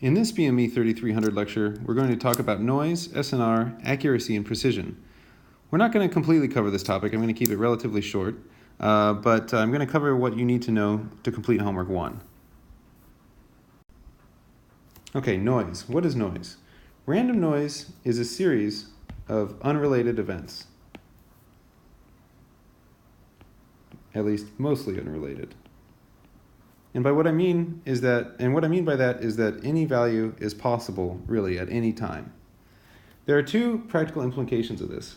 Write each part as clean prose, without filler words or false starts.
In this BME 3300 lecture, we're going to talk about noise, SNR, accuracy, and precision. We're not going to completely cover this topic. I'm going to keep it relatively short, but I'm going to cover what you need to know to complete homework 1. Okay, noise. What is noise? Random noise is a series of unrelated events, at least mostly unrelated. And what I mean by that is that any value is possible, really, at any time. There are two practical implications of this.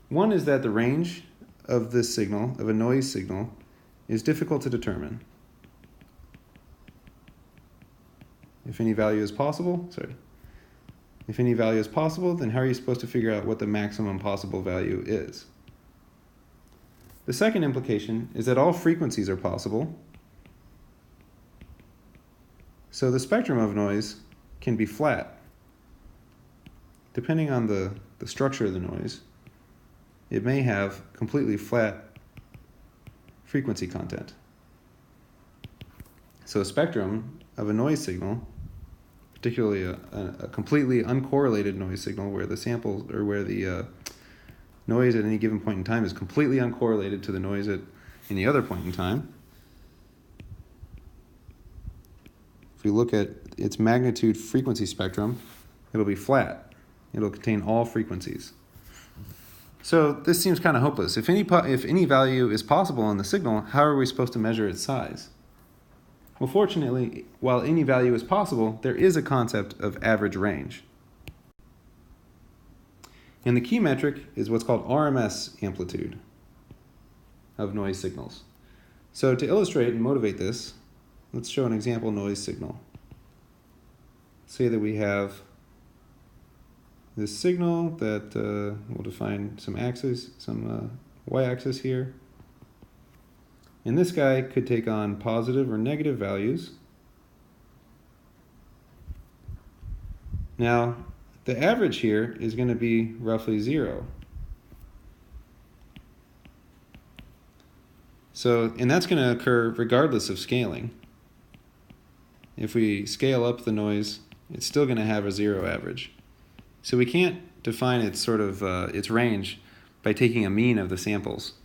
One is that the range of this signal, of a noise signal, is difficult to determine. If any value is possible, then how are you supposed to figure out what the maximum possible value is? The second implication is that all frequencies are possible. So the spectrum of noise can be flat. Depending on the structure of the noise, it may have completely flat frequency content. So a spectrum of a noise signal, particularly a completely uncorrelated noise signal where the samples or where the noise at any given point in time is completely uncorrelated to the noise at any other point in time. If we look at its magnitude frequency spectrum, it'll be flat. It'll contain all frequencies. So this seems kind of hopeless. If any value is possible in the signal, how are we supposed to measure its size? Well, fortunately, while any value is possible, there is a concept of average range. And the key metric is what's called RMS amplitude of noise signals. So to illustrate and motivate this, let's show an example noise signal. Say that we have this signal that we'll define some axis, some y-axis here. And this guy could take on positive or negative values. Now, the average here is going to be roughly 0. And that's going to occur regardless of scaling. If we scale up the noise, it's still going to have a 0 average. So we can't define its its range by taking a mean of the samples.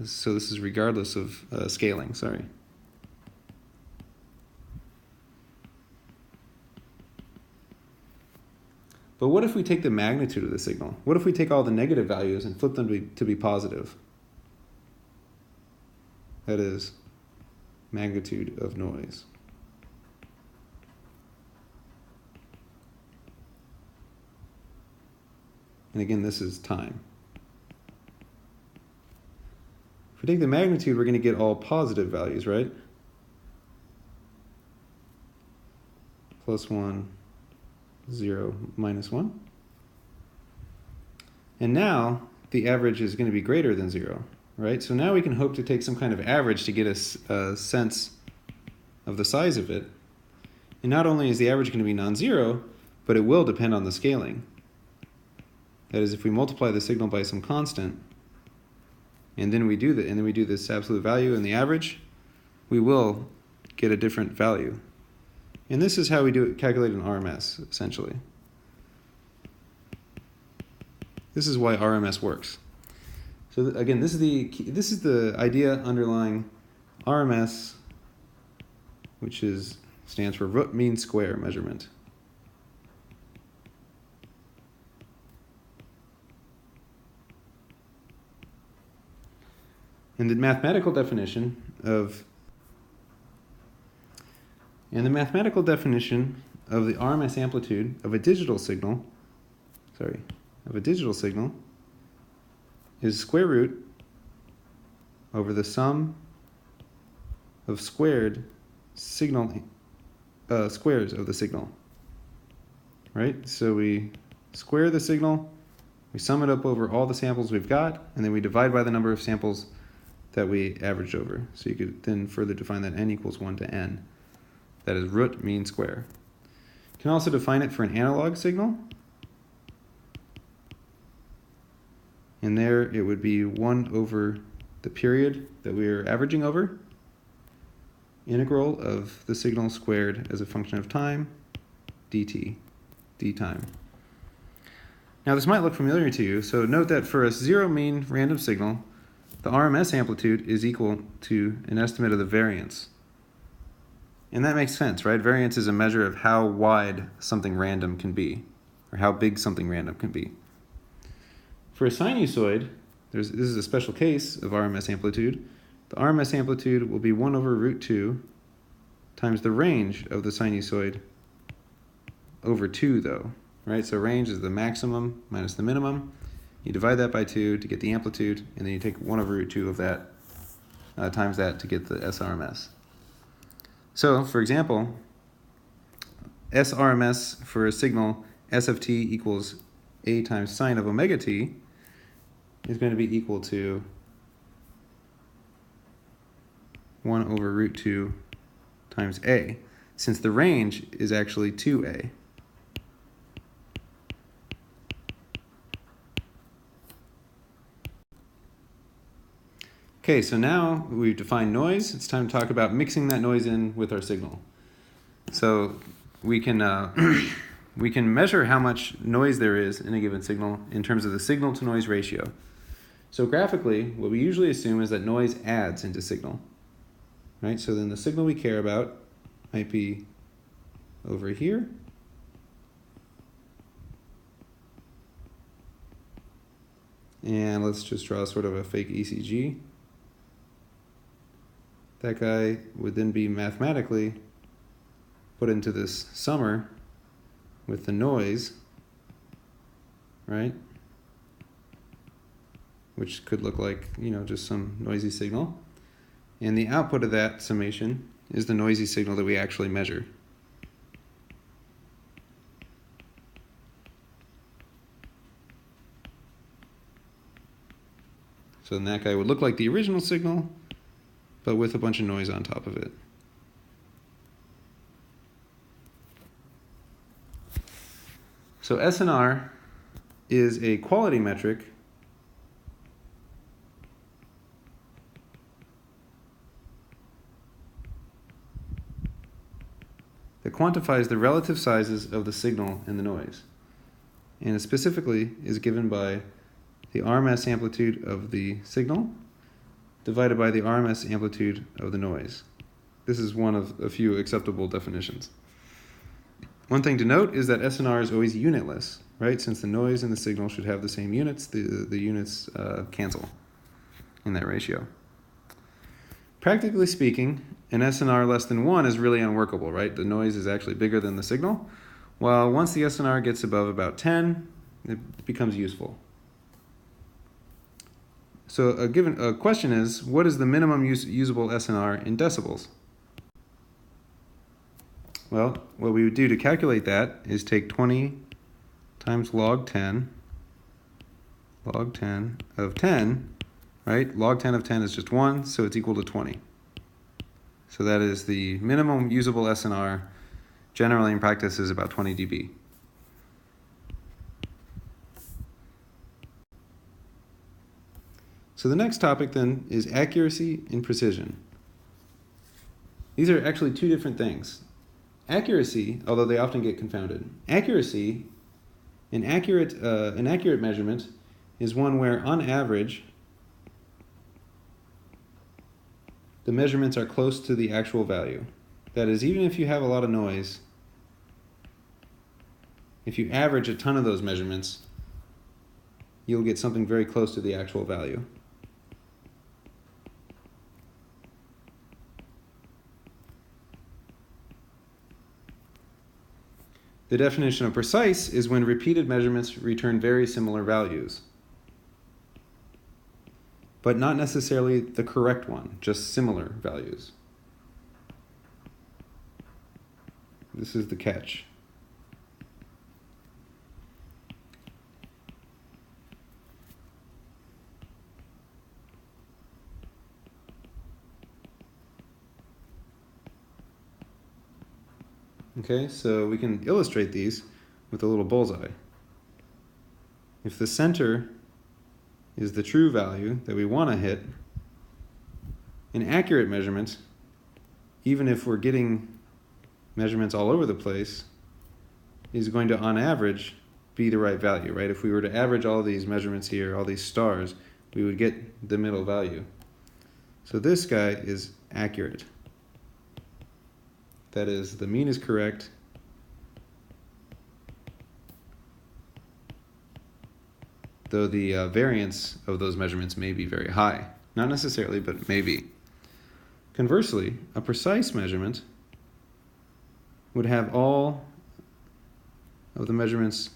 So this is regardless of scaling, But what if we take the magnitude of the signal? What if we take all the negative values and flip them to be positive? That is, magnitude of noise. And again, this is time. If we take the magnitude, we're going to get all positive values, right? +1, 0, -1. And now the average is going to be greater than 0, right? So now we can hope to take some kind of average to get a sense of the size of it. And not only is the average going to be non-zero, but it will depend on the scaling. That is, if we multiply the signal by some constant, and then we do this absolute value and the average, we will get a different value. And this is how we calculate an RMS, essentially. This is why RMS works. So again, this is the idea underlying RMS, which stands for root mean square measurement. And the mathematical definition of the RMS amplitude of a digital signal, is square root over the sum of squared squares of the signal. Right? So we square the signal, we sum it up over all the samples we've got, and then we divide by the number of samples that we averaged over. So you could then further define that n equals 1 to n. That is root mean square. You can also define it for an analog signal. And there it would be 1 over the period that we are averaging over. integral of the signal squared as a function of time, dt, d time. Now this might look familiar to you, so note that for a zero mean random signal, the RMS amplitude is equal to an estimate of the variance. And that makes sense, right? Variance is a measure of how wide something random can be, or how big something random can be. For a sinusoid, this is a special case of RMS amplitude. The RMS amplitude will be 1 over root 2 times the range of the sinusoid over 2, though, right? So range is the maximum minus the minimum. You divide that by 2 to get the amplitude, and then you take 1 over root 2 of that times that to get the SRMS. So, for example, SRMS for a signal S of t equals a times sine of omega t is going to be equal to 1 over root 2 times a, since the range is actually 2a. Okay, so now we've defined noise. It's time to talk about mixing that noise in with our signal. So we can we can measure how much noise there is in a given signal in terms of the signal to noise ratio. So graphically, what we usually assume is that noise adds into signal, right? So then the signal we care about might be over here. And let's just draw sort of a fake ECG. That guy would then be mathematically put into this summer with the noise, right? Which could look like, just some noisy signal. And the output of that summation is the noisy signal that we actually measure. So then that guy would look like the original signal, but with a bunch of noise on top of it. So SNR is a quality metric that quantifies the relative sizes of the signal and the noise. And it specifically is given by the RMS amplitude of the signal divided by the RMS amplitude of the noise. This is one of a few acceptable definitions. One thing to note is that SNR is always unitless, right? Since the noise and the signal should have the same units, the units cancel in that ratio. Practically speaking, an SNR less than 1 is really unworkable, right? The noise is actually bigger than the signal. While once the SNR gets above about 10, it becomes useful. So a question is, what is the minimum usable SNR in decibels? Well, what we would do to calculate that is take 20 times log 10 of 10, right? Log 10 of 10 is just 1, so it's equal to 20. So that is the minimum usable SNR, generally in practice is about 20 dB. So the next topic then is accuracy and precision. These are actually two different things. Accuracy, although they often get confounded. Accuracy, an accurate measurement is one where, on average, the measurements are close to the actual value. That is, even if you have a lot of noise, if you average a ton of those measurements, you'll get something very close to the actual value. The definition of precise is when repeated measurements return very similar values, but not necessarily the correct one, just similar values. This is the catch. Okay, so we can illustrate these with a little bullseye. If the center is the true value that we want to hit, an accurate measurement even if we're getting measurements all over the place, is going to, on average, be the right value, right? If we were to average all these measurements here, all these stars, we would get the middle value. So this guy is accurate. That is, the mean is correct, though the variance of those measurements may be very high. Not necessarily, but maybe. Conversely, a precise measurement would have all of the measurements,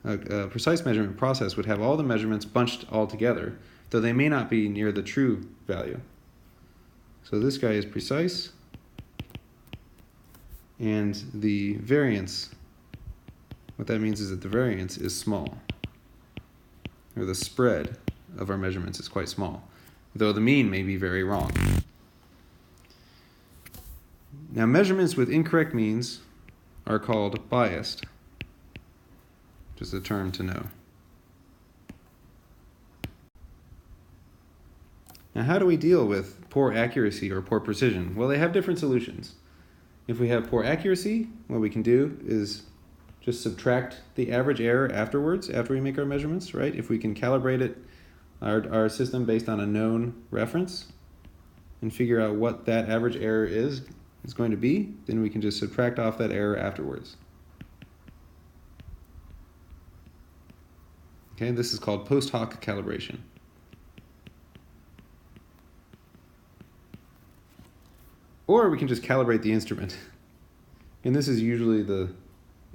a precise measurement process would have all the measurements bunched all together, though they may not be near the true value. So this guy is precise, and the variance, what that means is that the variance is small, or the spread of our measurements is quite small, though the mean may be very wrong. Now, measurements with incorrect means are called biased, which is a term to know. Now, how do we deal with poor accuracy or poor precision? Well, they have different solutions. If we have poor accuracy, what we can do is just subtract the average error afterwards, after we make our measurements, right? If we can calibrate our system based on a known reference and figure out what that average error is going to be, then we can just subtract off that error afterwards. Okay, this is called post hoc calibration. Or we can just calibrate the instrument. And this is usually the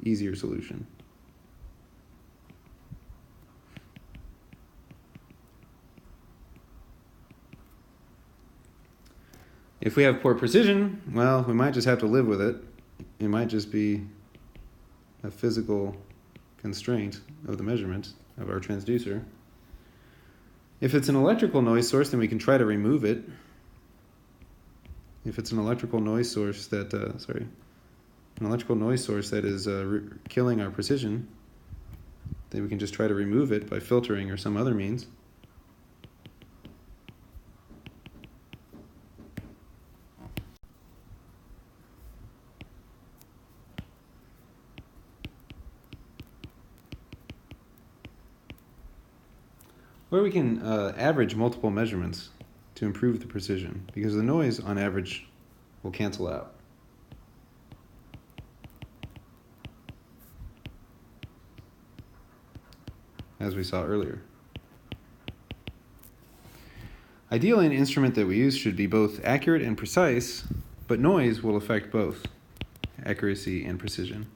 easier solution. If we have poor precision, well, we might just have to live with it. It might just be a physical constraint of the measurement of our transducer. If it's an electrical noise source, then we can try to remove it. If it's an electrical noise source that, is killing our precision, then we can just try to remove it by filtering or some other means. Or we can average multiple measurements to improve the precision, because the noise on average will cancel out. As we saw earlier. Ideally, an instrument that we use should be both accurate and precise, but noise will affect both accuracy and precision.